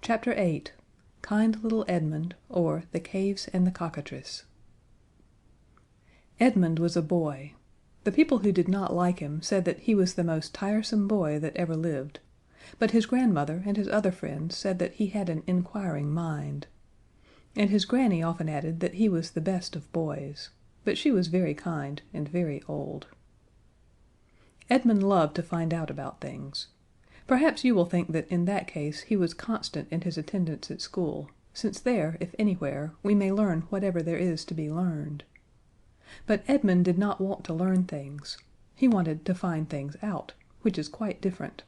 Chapter 8 Kind Little Edmund, or The Caves and the Cockatrice Edmund was a boy. The people who did not like him said that he was the most tiresome boy that ever lived, but his grandmother and his other friends said that he had an inquiring mind. And his granny often added that he was the best of boys, but she was very kind and very old. Edmund loved to find out about things. Perhaps you will think that in that case he was constant in his attendance at school, since there, if anywhere, we may learn whatever there is to be learned. But Edmund did not want to learn things. He wanted to find things out, which is quite different.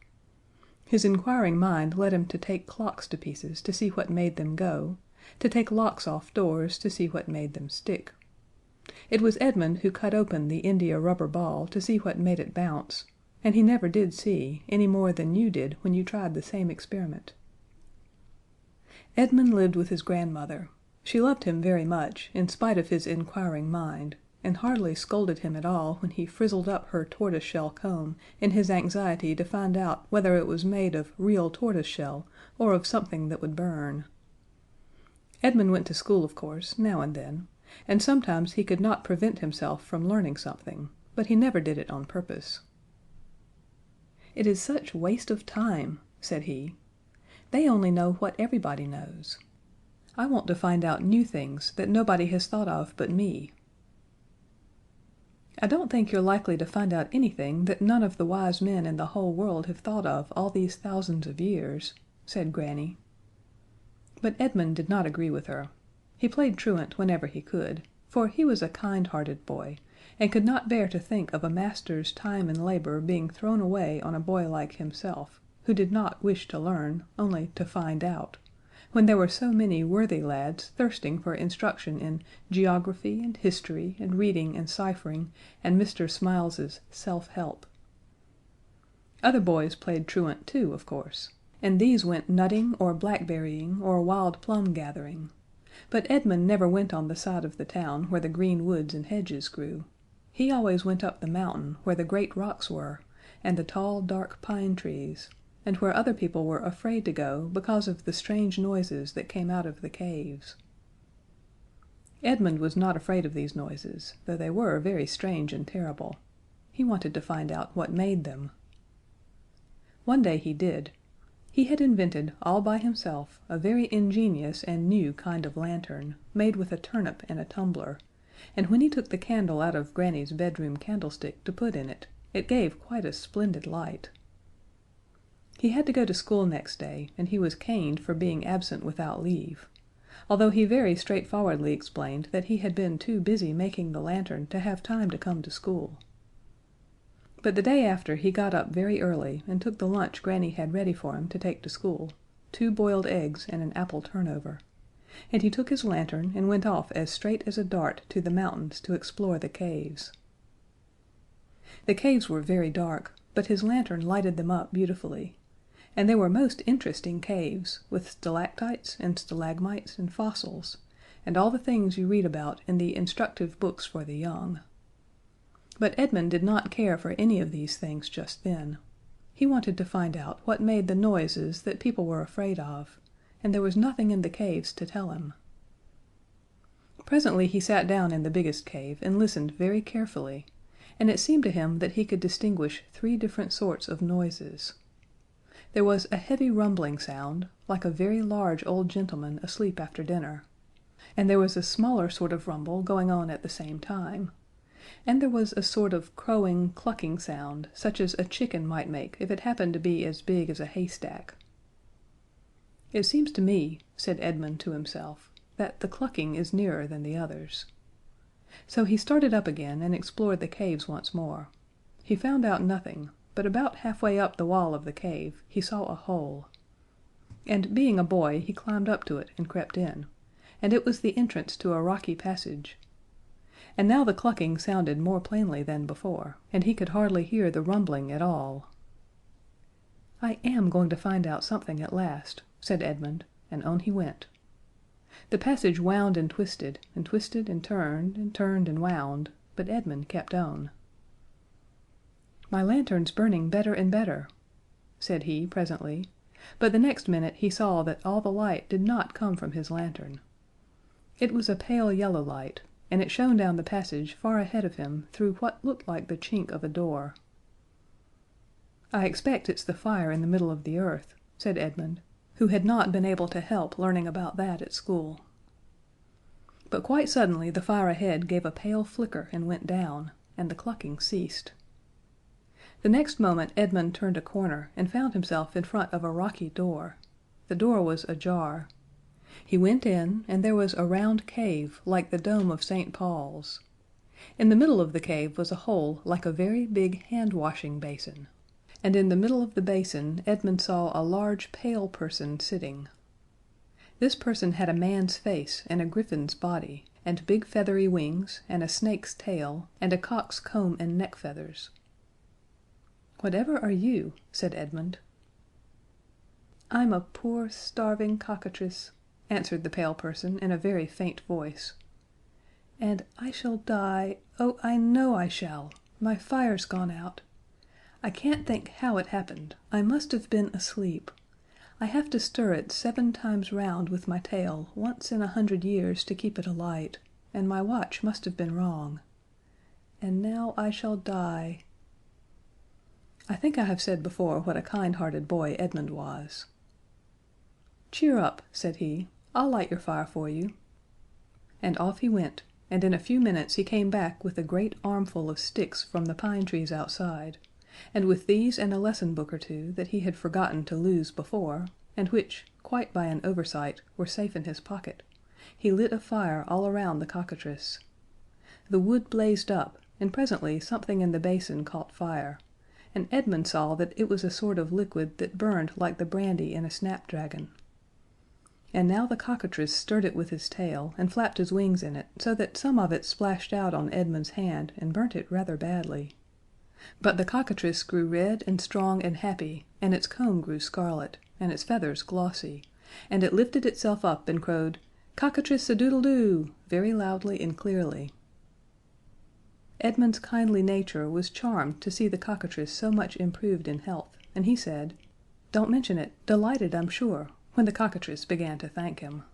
His inquiring mind led him to take clocks to pieces to see what made them go, to take locks off doors to see what made them stick. It was Edmund who cut open the India rubber ball to see what made it bounce, and he never did see, any more than you did when you tried the same experiment. Edmund lived with his grandmother. She loved him very much, in spite of his inquiring mind, and hardly scolded him at all when he frizzled up her tortoiseshell comb in his anxiety to find out whether it was made of real tortoiseshell or of something that would burn. Edmund went to school, of course, now and then, and sometimes he could not prevent himself from learning something, but he never did it on purpose. "It is such waste of time," said he. "They only know what everybody knows. I want to find out new things that nobody has thought of but me." "I don't think you're likely to find out anything that none of the wise men in the whole world have thought of all these thousands of years," said Granny. But Edmund did not agree with her. He played truant whenever he could, for he was a kind-hearted boy, and could not bear to think of a master's time and labor being thrown away on a boy like himself, who did not wish to learn, only to find out, when there were so many worthy lads thirsting for instruction in geography and history and reading and ciphering and Mr. Smiles's self-help. Other boys played truant too, of course, and these went nutting or blackberrying or wild plum gathering, but Edmund never went on the side of the town where the green woods and hedges grew. He always went up the mountain where the great rocks were, and the tall, dark pine trees, and where other people were afraid to go because of the strange noises that came out of the caves. Edmund was not afraid of these noises, though they were very strange and terrible. He wanted to find out what made them. One day he did. He had invented, all by himself, a very ingenious and new kind of lantern, made with a turnip and a tumbler, and when he took the candle out of Granny's bedroom candlestick to put in it, it gave quite a splendid light. He had to go to school next day, and he was caned for being absent without leave, although he very straightforwardly explained that he had been too busy making the lantern to have time to come to school. But the day after he got up very early and took the lunch Granny had ready for him to take to school, 2 boiled eggs and an apple turnover, and he took his lantern and went off as straight as a dart to the mountains to explore the caves. The caves were very dark, but his lantern lighted them up beautifully, and they were most interesting caves, with stalactites and stalagmites and fossils, and all the things you read about in the instructive books for the young. But Edmund did not care for any of these things just then. He wanted to find out what made the noises that people were afraid of, and there was nothing in the caves to tell him. Presently he sat down in the biggest cave and listened very carefully, and it seemed to him that he could distinguish 3 different sorts of noises. There was a heavy rumbling sound, like a very large old gentleman asleep after dinner, and there was a smaller sort of rumble going on at the same time, and there was a sort of crowing, clucking sound, such as a chicken might make if it happened to be as big as a haystack. "It seems to me," said Edmund to himself, "that the clucking is nearer than the others." So he started up again and explored the caves once more. He found out nothing, but about halfway up the wall of the cave he saw a hole. And being a boy he climbed up to it and crept in, and it was the entrance to a rocky passage. And now the clucking sounded more plainly than before, and he could hardly hear the rumbling at all. "I am going to find out something at last," said Edmund, and on he went. The passage wound and twisted and turned and turned and wound, but Edmund kept on. "My lantern's burning better and better," said he presently, But the next minute he saw that all the light did not come from his lantern. It was a pale yellow light, and it shone down the passage far ahead of him through what looked like the chink of a door. "I expect it's the fire in the middle of the earth," said Edmund, who had not been able to help learning about that at school. But quite suddenly the fire ahead gave a pale flicker and went down, and the clucking ceased. The next moment Edmund turned a corner and found himself in front of a rocky door. The door was ajar. He went in, and there was a round cave like the dome of St. Paul's. In the middle of the cave was a hole like a very big hand-washing basin, and in the middle of the basin Edmund saw a large pale person sitting. This person had a man's face and a griffin's body, and big feathery wings, and a snake's tail, and a cock's comb and neck feathers. "Whatever are you?" said Edmund. "I'm a poor, starving cockatrice," answered the pale person in a very faint voice. "And I shall die, oh, I know I shall. My fire's gone out. I can't think how it happened. I must have been asleep. I have to stir it 7 times round with my tail once in 100 years to keep it alight, and my watch must have been wrong. And now I shall die." I think I have said before what a kind-hearted boy Edmund was. "Cheer up," said he. "I'll light your fire for you." And off he went, and in a few minutes he came back with a great armful of sticks from the pine trees outside, and with these and a lesson book or two that he had forgotten to lose before, and which, quite by an oversight, were safe in his pocket, he lit a fire all around the cockatrice. The wood blazed up, and presently something in the basin caught fire, and Edmund saw that it was a sort of liquid that burned like the brandy in a snapdragon. And now the cockatrice stirred it with his tail, and flapped his wings in it, so that some of it splashed out on Edmund's hand and burnt it rather badly. But the cockatrice grew red and strong and happy, and its comb grew scarlet, and its feathers glossy, and it lifted itself up and crowed, "Cockatrice-a-doodle-doo!" very loudly and clearly. Edmund's kindly nature was charmed to see the cockatrice so much improved in health, and he said, "Don't mention it, delighted, I'm sure," when the cockatrice began to thank him.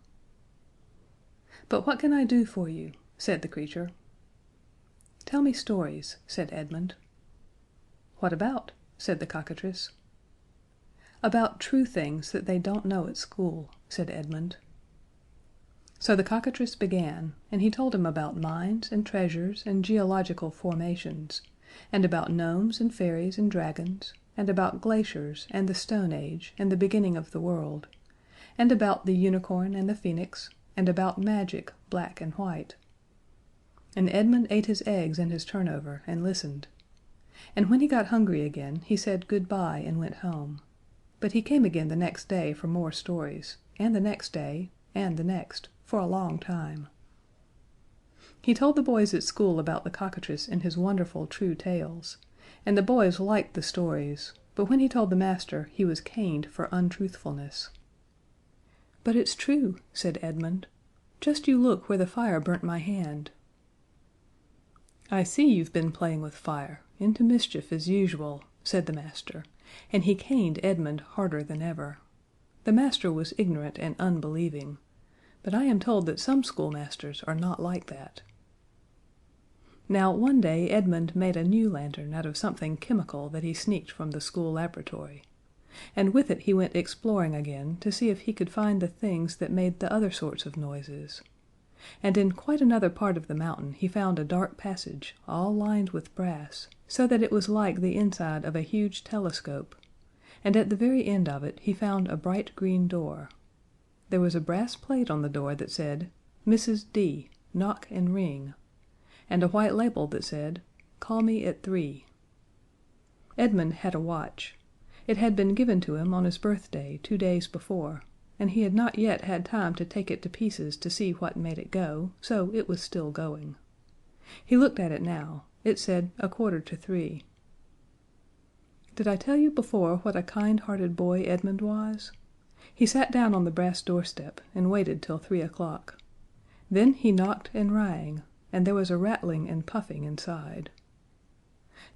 "But what can I do for you?" said the creature. "Tell me stories," said Edmund. "What about?" said the cockatrice. "About true things that they don't know at school," said Edmund. So the cockatrice began, and he told him about mines and treasures and geological formations, and about gnomes and fairies and dragons, and about glaciers and the Stone Age and the beginning of the world, and about the unicorn and the phoenix, and about magic, black and white. And Edmund ate his eggs and his turnover and listened. And when he got hungry again he said good-bye and went home. But he came again the next day for more stories, and the next day, and the next, for a long time. He told the boys at school about the cockatrice and his wonderful true tales, and the boys liked the stories, but when he told the master he was caned for untruthfulness. "But it's true," said Edmund. "Just you look where the fire burnt my hand." "I see you've been playing with fire, into mischief as usual," said the master, and he caned Edmund harder than ever. The master was ignorant and unbelieving, but I am told that some schoolmasters are not like that. Now one day Edmund made a new lantern out of something chemical that he sneaked from the school laboratory, and with it he went exploring again to see if he could find the things that made the other sorts of noises. And in quite another part of the mountain he found a dark passage, all lined with brass, so that it was like the inside of a huge telescope, and at the very end of it he found a bright green door. There was a brass plate on the door that said, "Mrs. D. Knock and ring," and a white label that said, "Call me at 3." Edmund had a watch. It had been given to him on his birthday 2 days before, and he had not yet had time to take it to pieces to see what made it go, so it was still going. He looked at it now. It said 3:15. Did I tell you before what a kind-hearted boy Edmund was? He sat down on the brass doorstep and waited till 3 o'clock. Then he knocked and rang, and there was a rattling and puffing inside.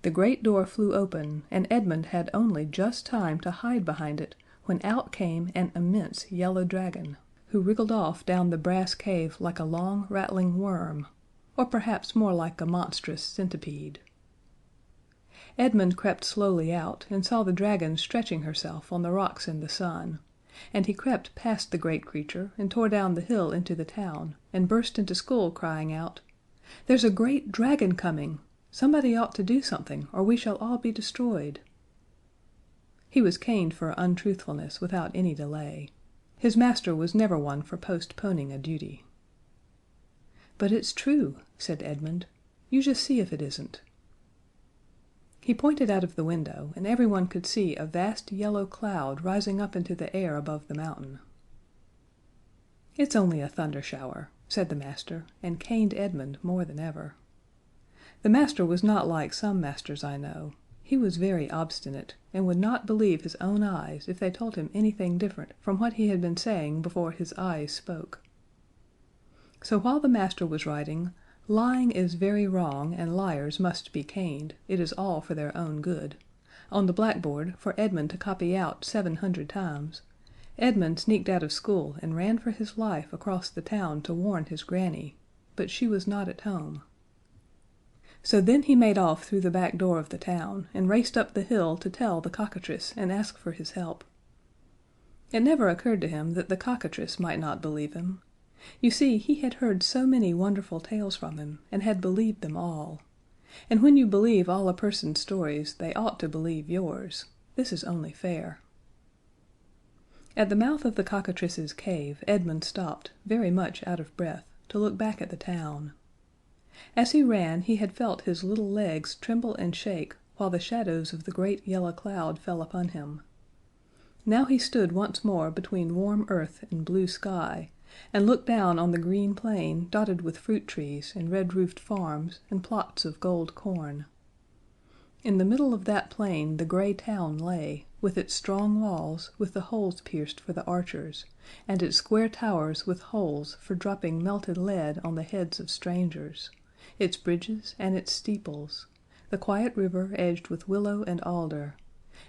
The great door flew open, and Edmund had only just time to hide behind it when out came an immense yellow dragon, who wriggled off down the brass cave like a long rattling worm, or perhaps more like a monstrous centipede. Edmund crept slowly out and saw the dragon stretching herself on the rocks in the sun, and he crept past the great creature and tore down the hill into the town, and burst into school crying out, "There's a great dragon coming! Somebody ought to do something, or we shall all be destroyed." He was caned for untruthfulness without any delay. His master was never one for postponing a duty. "But it's true," said Edmund. "You just see if it isn't." He pointed out of the window, and everyone could see a vast yellow cloud rising up into the air above the mountain. "It's only a thunder shower," said the master, and caned Edmund more than ever. The master was not like some masters I know. He was very obstinate, and would not believe his own eyes if they told him anything different from what he had been saying before his eyes spoke. So while the master was writing, "Lying is very wrong, and liars must be caned. It is all for their own good," on the blackboard for Edmund to copy out 700 times, Edmund sneaked out of school and ran for his life across the town to warn his granny, but she was not at home. So then he made off through the back door of the town, and raced up the hill to tell the Cockatrice and ask for his help. It never occurred to him that the Cockatrice might not believe him. You see, he had heard so many wonderful tales from him, and had believed them all. And when you believe all a person's stories, they ought to believe yours. This is only fair. At the mouth of the Cockatrice's cave Edmund stopped, very much out of breath, to look back at the town. As he ran he had felt his little legs tremble and shake while the shadows of the great yellow cloud fell upon him. Now he stood once more between warm earth and blue sky, and looked down on the green plain dotted with fruit trees and red-roofed farms and plots of gold corn. In the middle of that plain the gray town lay, with its strong walls with the holes pierced for the archers, and its square towers with holes for dropping melted lead on the heads of strangers, its bridges and its steeples, the quiet river edged with willow and alder,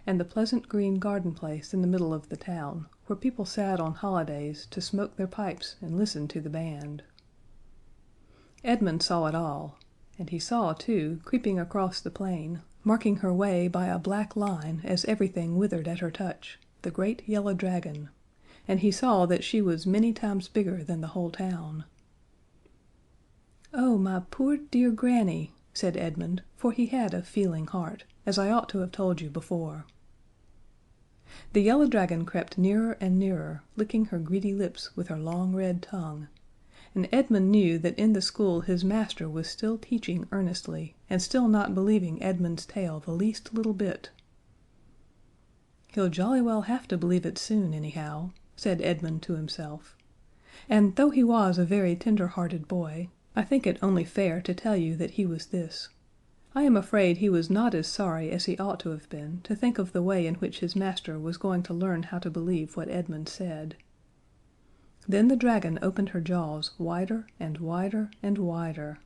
and the pleasant green garden place in the middle of the town, where people sat on holidays to smoke their pipes and listen to the band. Edmund saw it all, and he saw, too, creeping across the plain, marking her way by a black line as everything withered at her touch, the great yellow dragon, and he saw that she was many times bigger than the whole town. "Oh, my poor dear Granny," said Edmund, for he had a feeling heart, as I ought to have told you before. The yellow dragon crept nearer and nearer, licking her greedy lips with her long red tongue, and Edmund knew that in the school his master was still teaching earnestly, and still not believing Edmund's tale the least little bit. "He'll jolly well have to believe it soon, anyhow," said Edmund to himself, "and though he was a very tender-hearted boy, I think it only fair to tell you that he was this. I am afraid he was not as sorry as he ought to have been to think of the way in which his master was going to learn how to believe what Edmund said." Then the dragon opened her jaws wider and wider and wider.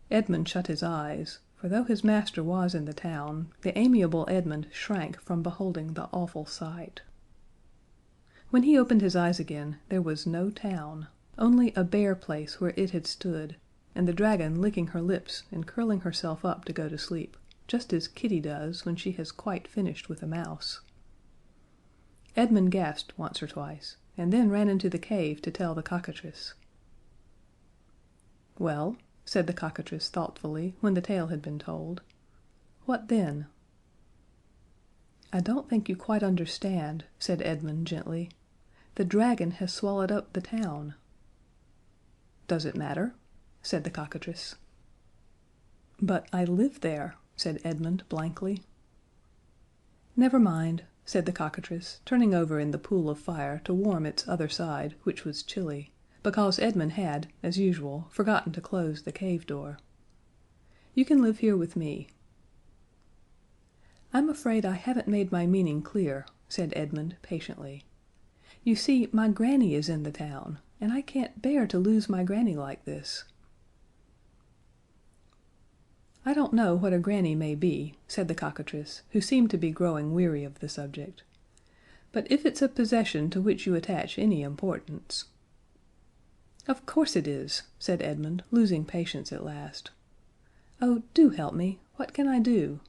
Edmund shut his eyes, for though his master was in the town, the amiable Edmund shrank from beholding the awful sight. When he opened his eyes again there was no town, only a bare place where it had stood, and the dragon licking her lips and curling herself up to go to sleep, just as Kitty does when she has quite finished with a mouse. Edmund gasped once or twice, and then ran into the cave to tell the Cockatrice. "Well," said the Cockatrice thoughtfully, when the tale had been told, "what then?" "I don't think you quite understand," said Edmund gently. "The dragon has swallowed up the town." "Does it matter?" said the Cockatrice. "But I live there," said Edmund blankly. "Never mind," said the Cockatrice, turning over in the pool of fire to warm its other side, which was chilly, because Edmund had, as usual, forgotten to close the cave door. "You can live here with me." "I'm afraid I haven't made my meaning clear," said Edmund patiently. "You see, my granny is in the town, and I can't bear to lose my granny like this." "I don't know what a granny may be," said the Cockatrice, who seemed to be growing weary of the subject, But if it's a possession to which you attach any importance—" "Of course it is," said Edmund, losing patience at last. "Oh, do help me. What can I do?"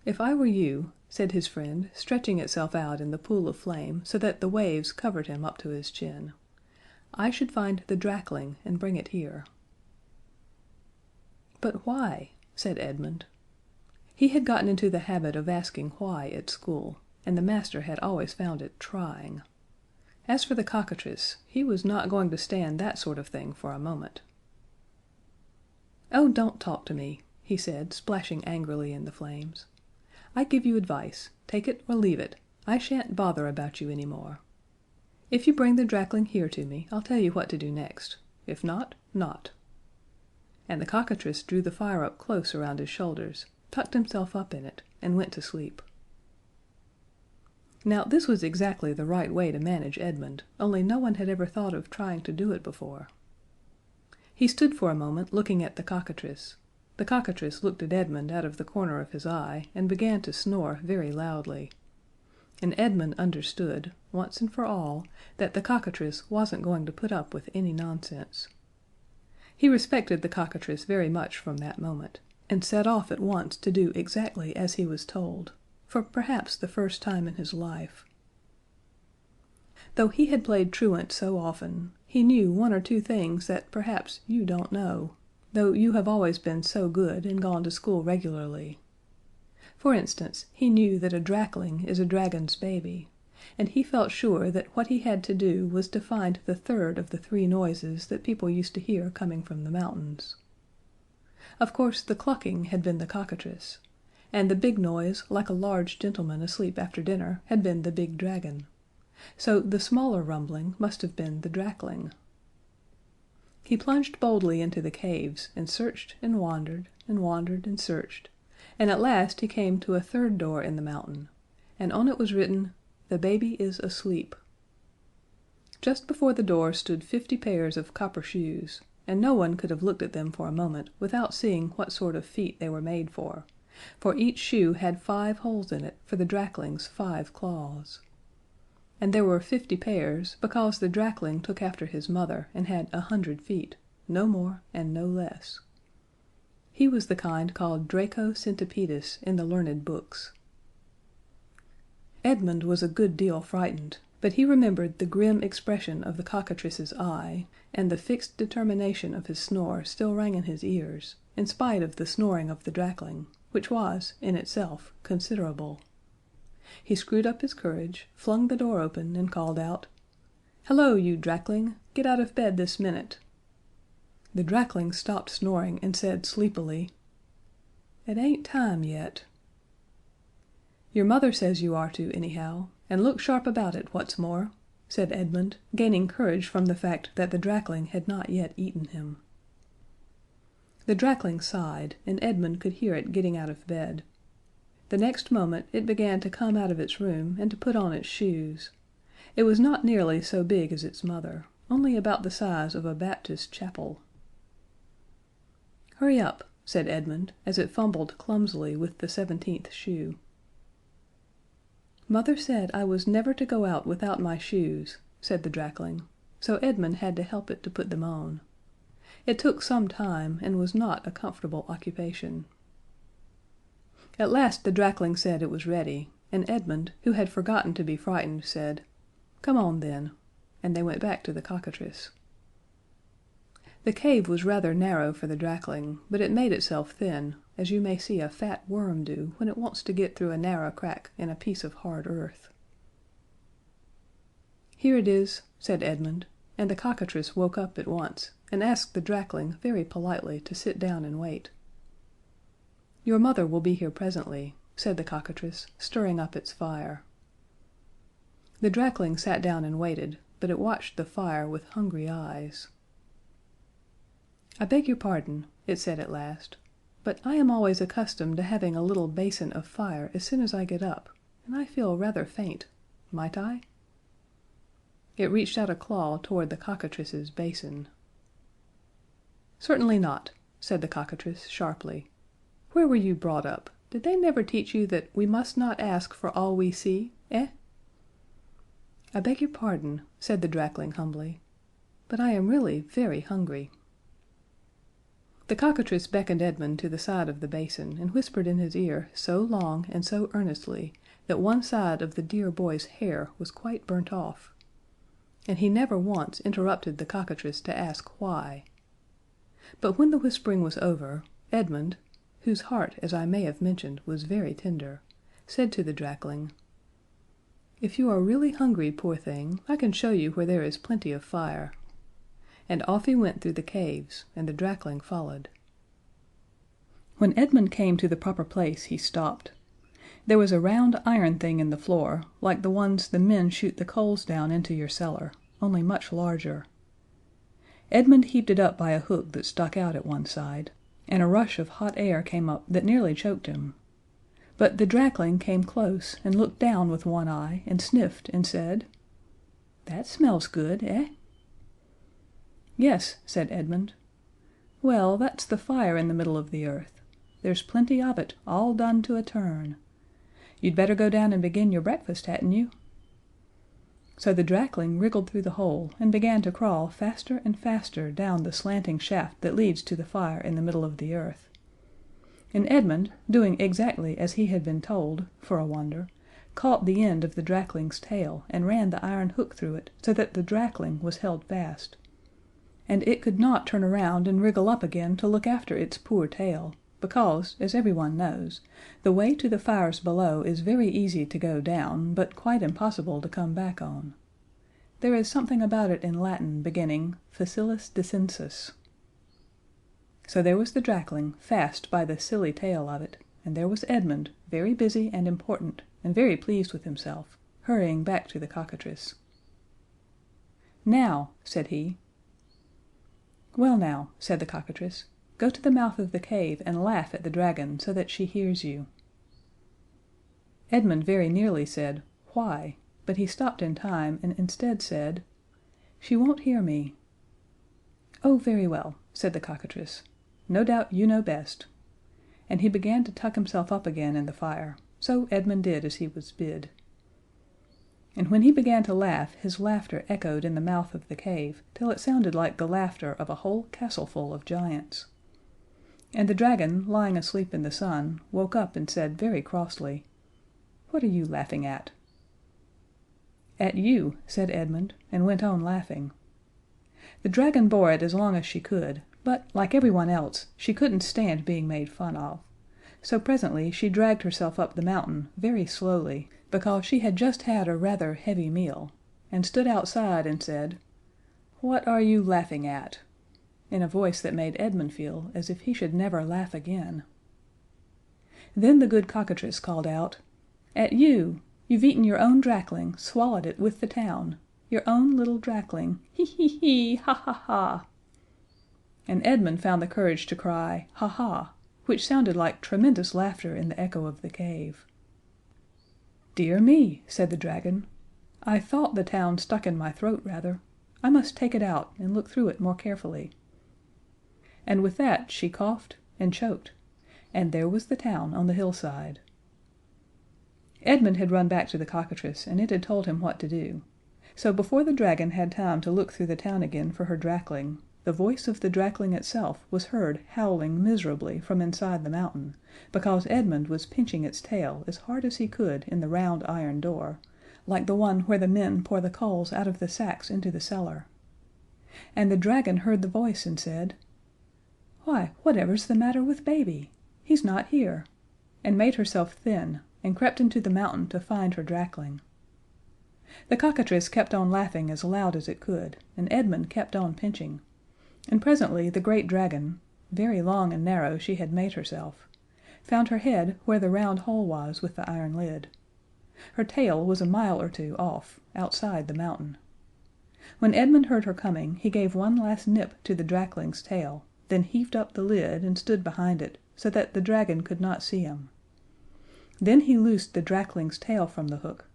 "If I were you," said his friend, stretching itself out in the pool of flame so that the waves covered him up to his chin, "I should find the drakling and bring it here." "But why?" said Edmund. He had gotten into the habit of asking why at school, and the master had always found it trying. As for the cockatrice, he was not going to stand that sort of thing for a moment. "Oh, don't talk to me," he said, splashing angrily in the flames. "I give you advice. Take it or leave it. I shan't bother about you any more. If you bring the drakling here to me, I'll tell you what to do next. If not, not." And the cockatrice drew the fire up close around his shoulders, tucked himself up in it, and went to sleep. Now this was exactly the right way to manage Edmund, only no one had ever thought of trying to do it before. He stood for a moment looking at the cockatrice. The cockatrice looked at Edmund out of the corner of his eye and began to snore very loudly. And Edmund understood, once and for all, that the cockatrice wasn't going to put up with any nonsense. He respected the cockatrice very much from that moment, and set off at once to do exactly as he was told, for perhaps the first time in his life. Though he had played truant so often, he knew one or two things that perhaps you don't know, though you have always been so good and gone to school regularly. For instance, he knew that a drakling is a dragon's baby, and he felt sure that what he had to do was to find the third of the three noises that people used to hear coming from the mountains. Of course, the clucking had been the cockatrice, and the big noise, like a large gentleman asleep after dinner, had been the big dragon. So the smaller rumbling must have been the drakling. He plunged boldly into the caves, and searched and wandered, and wandered and searched, and at last he came to a third door in the mountain, and on it was written, "The baby is asleep." Just before the door stood 50 pairs of copper shoes, and no one could have looked at them for a moment without seeing what sort of feet they were made for each shoe had 5 holes in it for the drakling's 5 claws. And there were 50 pairs because the drakling took after his mother and had 100 feet, no more and no less. He was the kind called Draco Centipedis in the learned books. Edmund was a good deal frightened, but he remembered the grim expression of the cockatrice's eye, and the fixed determination of his snore still rang in his ears, in spite of the snoring of the drakling, which was, in itself, considerable. He screwed up his courage, flung the door open, and called out, "Hello, you drakling! Get out of bed this minute!" The drakling stopped snoring and said sleepily, "It ain't time yet." "Your mother says you are to, anyhow, and look sharp about it, what's more," said Edmund, gaining courage from the fact that the drakling had not yet eaten him. The drakling sighed, and Edmund could hear it getting out of bed. The next moment it began to come out of its room and to put on its shoes. It was not nearly so big as its mother, only about the size of a Baptist chapel. "Hurry up," said Edmund, as it fumbled clumsily with the 17th shoe. "Mother said I was never to go out without my shoes," said the drakling, so Edmund had to help it to put them on. It took some time, and was not a comfortable occupation. At last the drakling said it was ready, and Edmund, who had forgotten to be frightened, said, "Come on, then," and they went back to the cockatrice. The cave was rather narrow for the drakling, but it made itself thin, as you may see a fat worm do when it wants to get through a narrow crack in a piece of hard earth. "Here it is," said Edmund, and the cockatrice woke up at once, and asked the drakling very politely to sit down and wait. "Your mother will be here presently," said the cockatrice, stirring up its fire. The drakling sat down and waited, but it watched the fire with hungry eyes. "I beg your pardon," it said at last, "but I am always accustomed to having a little basin of fire as soon as I get up, and I feel rather faint. Might I?" It reached out a claw toward the cockatrice's basin. "Certainly not," said the cockatrice sharply. "Where were you brought up? Did they never teach you that we must not ask for all we see, Eh?" "I beg your pardon," said the drakling humbly, "but I am really very hungry." The cockatrice beckoned Edmund to the side of the basin and whispered in his ear so long and so earnestly that one side of the dear boy's hair was quite burnt off. And he never once interrupted the cockatrice to ask why. But when the whispering was over, Edmund, whose heart, as I may have mentioned, was very tender, said to the drakling: "If you are really hungry, poor thing, I can show you where there is plenty of fire." And off he went through the caves, and the drakling followed. When Edmund came to the proper place he stopped. There was a round iron thing in the floor, like the ones the men shoot the coals down into your cellar, only much larger. Edmund heaved it up by a hook that stuck out at one side, and a rush of hot air came up that nearly choked him. But the drakling came close and looked down with one eye and sniffed and said: "That smells good, eh?" "Yes," said Edmund. "Well, that's the fire in the middle of the earth. There's plenty of it, all done to a turn. You'd better go down and begin your breakfast, hadn't you?" So the drakling wriggled through the hole and began to crawl faster and faster down the slanting shaft that leads to the fire in the middle of the earth. And Edmund, doing exactly as he had been told, for a wonder, caught the end of the drakling's tail and ran the iron hook through it so that the drakling was held fast. And it could not turn around and wriggle up again to look after its poor tail, because, as everyone knows, the way to the fires below is very easy to go down, but quite impossible to come back on. There is something about it in Latin beginning facilis descensus. So there was the drakling fast by the silly tail of it, and there was Edmund, very busy and important, and very pleased with himself, hurrying back to the cockatrice. "Now," said he. "Well now," said the cockatrice, "go to the mouth of the cave and laugh at the dragon so that she hears you." Edmund very nearly said, "Why?" but he stopped in time and instead said, "She won't hear me." "Oh, very well," said the cockatrice. "No doubt you know best." And he began to tuck himself up again in the fire, so Edmund did as he was bid. And when he began to laugh his laughter echoed in the mouth of the cave till it sounded like the laughter of a whole castleful of giants. And the dragon, lying asleep in the sun, woke up and said very crossly, "What are you laughing at?" "At you," said Edmund, and went on laughing. The dragon bore it as long as she could, but, like everyone else, she couldn't stand being made fun of, so presently she dragged herself up the mountain very slowly, because she had just had a rather heavy meal, and stood outside and said, "What are you laughing at?" in a voice that made Edmund feel as if he should never laugh again. Then the good cockatrice called out, "At you! You've eaten your own drakling, swallowed it with the town. Your own little drakling. Hee hee hee! Ha ha ha!" And Edmund found the courage to cry, "Ha ha!" which sounded like tremendous laughter in the echo of the cave. "Dear me," said the dragon, "I thought the town stuck in my throat rather. I must take it out and look through it more carefully." And with that she coughed and choked, and there was the town on the hillside. Edmund had run back to the cockatrice, and it had told him what to do. So before the dragon had time to look through the town again for her drakling, the voice of the drakling itself was heard howling miserably from inside the mountain, because Edmund was pinching its tail as hard as he could in the round iron door, like the one where the men pour the coals out of the sacks into the cellar. And the dragon heard the voice and said, "Why, whatever's the matter with baby? He's not here," and made herself thin, and crept into the mountain to find her drakling. The cockatrice kept on laughing as loud as it could, and Edmund kept on pinching, and presently the great dragon very long and narrow she had made herself found her head where the round hole was with the iron lid. Her tail was a mile or two off, outside the mountain. When Edmund heard her coming, he gave one last nip to the drakling's tail, then heaved up the lid and stood behind it, so that the dragon could not see him. Then he loosed the drakling's tail from the hook,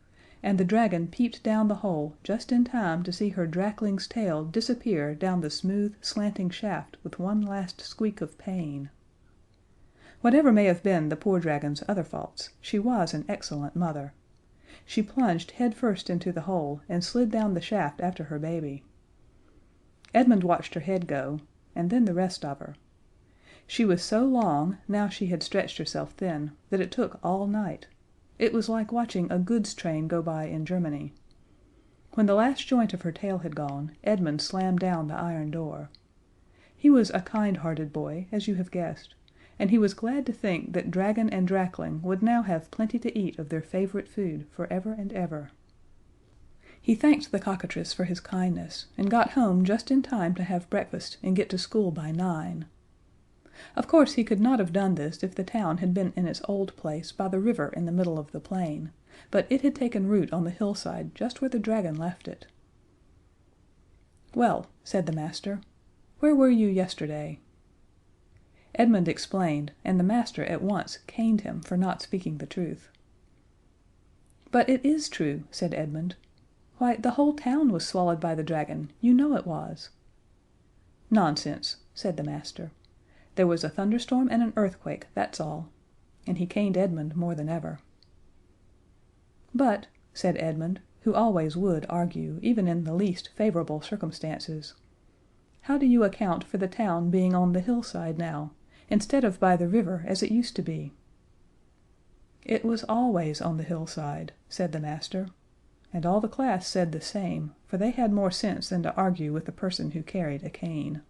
and the dragon peeped down the hole just in time to see her drakling's tail disappear down the smooth, slanting shaft with one last squeak of pain. Whatever may have been the poor dragon's other faults, she was an excellent mother. She plunged head first into the hole and slid down the shaft after her baby. Edmund watched her head go, and then the rest of her. She was so long, now she had stretched herself thin, that it took all night. It was like watching a goods train go by in Germany. When the last joint of her tail had gone, Edmund slammed down the iron door. He was a kind-hearted boy, as you have guessed, and he was glad to think that Dragon and Drakling would now have plenty to eat of their favorite food forever and ever. He thanked the Cockatrice for his kindness, and got home just in time to have breakfast and get to school by 9. Of course he could not have done this if the town had been in its old place by the river in the middle of the plain, but it had taken root on the hillside just where the dragon left it. "Well," said the master, "where were you yesterday?" Edmund explained, and the master at once caned him for not speaking the truth. "But it is true," said Edmund. "Why, the whole town was swallowed by the dragon, you know it was." "Nonsense," said the master. "There was a thunderstorm and an earthquake, that's all," and he caned Edmund more than ever. "But," said Edmund, who always would argue, even in the least favorable circumstances, "how do you account for the town being on the hillside now, instead of by the river as it used to be?" "It was always on the hillside," said the master, and all the class said the same, for they had more sense than to argue with a person who carried a cane.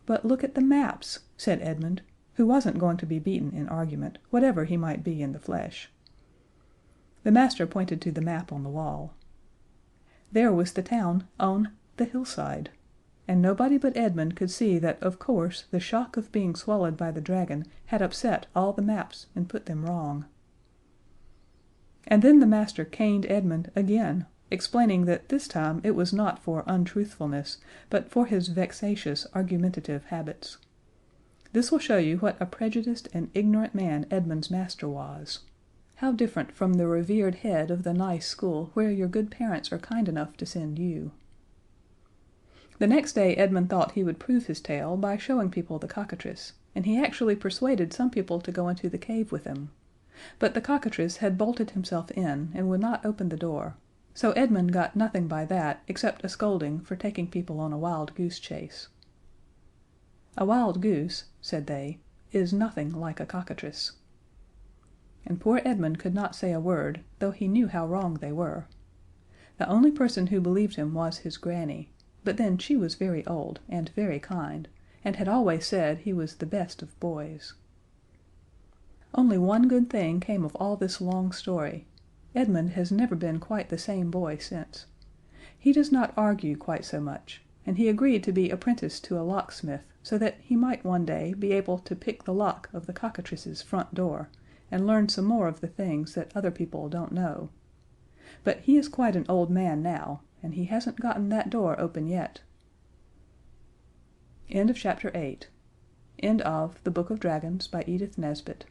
"But look at the maps," said Edmund, who wasn't going to be beaten in argument, whatever he might be in the flesh. The master pointed to the map on the wall. There was the town on the hillside, and nobody but Edmund could see that of course the shock of being swallowed by the dragon had upset all the maps and put them wrong. And then the master caned Edmund again, explaining that this time it was not for untruthfulness, but for his vexatious argumentative habits. This will show you what a prejudiced and ignorant man Edmund's master was. How different from the revered head of the nice school where your good parents are kind enough to send you. The next day Edmund thought he would prove his tale by showing people the Cockatrice, and he actually persuaded some people to go into the cave with him. But the Cockatrice had bolted himself in and would not open the door, so Edmund got nothing by that except a scolding for taking people on a wild goose chase. "A wild goose," said they, "is nothing like a Cockatrice." And poor Edmund could not say a word, though he knew how wrong they were. The only person who believed him was his granny, but then she was very old and very kind, and had always said he was the best of boys. Only one good thing came of all this long story. Edmund has never been quite the same boy since. He does not argue quite so much, and he agreed to be apprenticed to a locksmith so that he might one day be able to pick the lock of the Cockatrice's front door and learn some more of the things that other people don't know. But he is quite an old man now, and he hasn't gotten that door open yet. End of Chapter 8. End of The Book of Dragons by Edith Nesbit.